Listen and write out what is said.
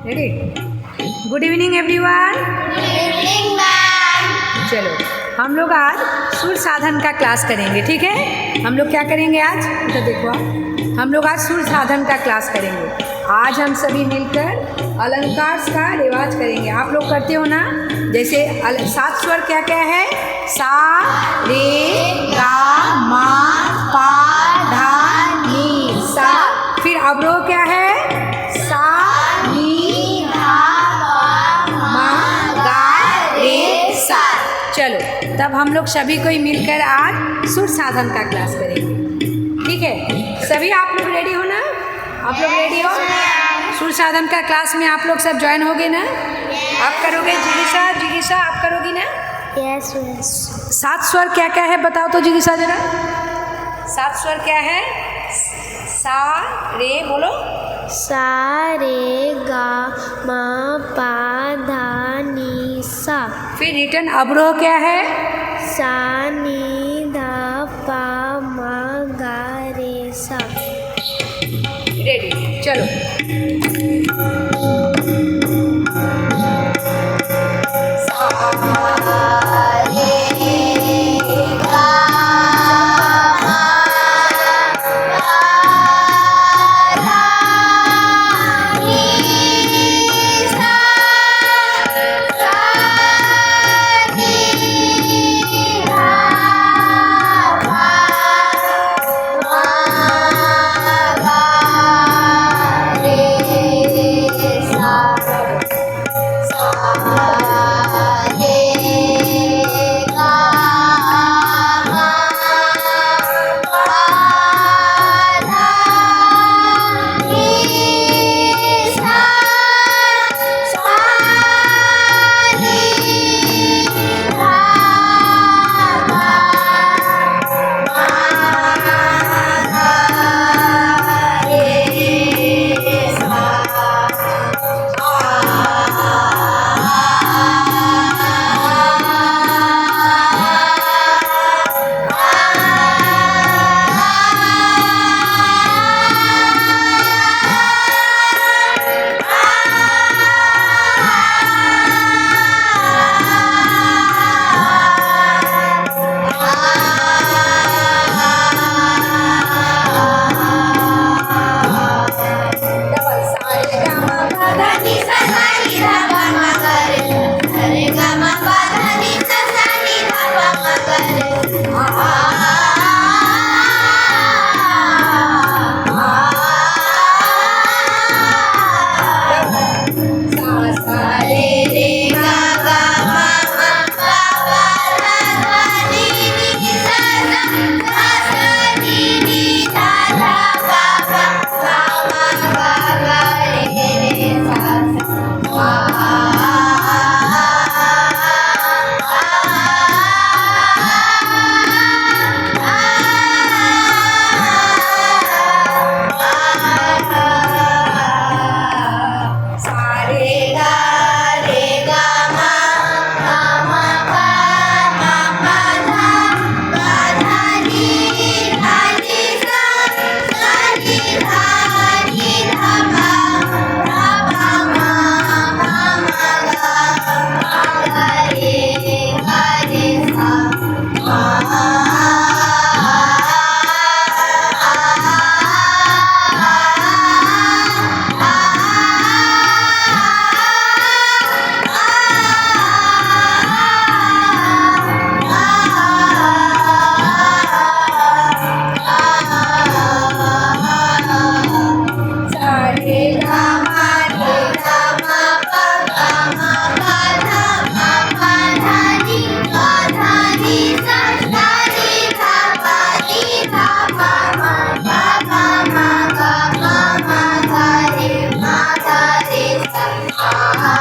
Ready? Good evening everyone. चलो हम लोग आज सुर साधन का क्लास करेंगे, ठीक है? हम लोग क्या करेंगे आज? तो देखो आप, हम लोग आज सुर साधन का क्लास करेंगे। आज हम सभी मिलकर अलंकार का रिवाज करेंगे। आप लोग करते हो ना? जैसे 7 स्वर क्या क्या है? सा, रे, गा, मा, पा, धा, नी, सा। फिर अवरोह क्या है? सा, नी, धा, मा, गा, रे, सा। चलो तब हम लोग सभी कोई मिलकर आज सुर साधन का क्लास करेंगे, ठीक है? सभी आप लोग रेडी हो ना? आप लोग रेडी हो? सुर साधन का क्लास में आप लोग सब ज्वाइन होगे ना? आप करोगे? जिगीसा आप करोगी ना? यस। 7 स्वर क्या क्या है बताओ तो जिगीसा जरा। 7 स्वर क्या है? सा, रे, बोलो। सा, रे, गा, मा, पा, धा, नी, सा। फिर रिटर्न अवरोह क्या है? सा, नी, धा, पा, मा, गा, रे, सा। रेडी? चलो Ah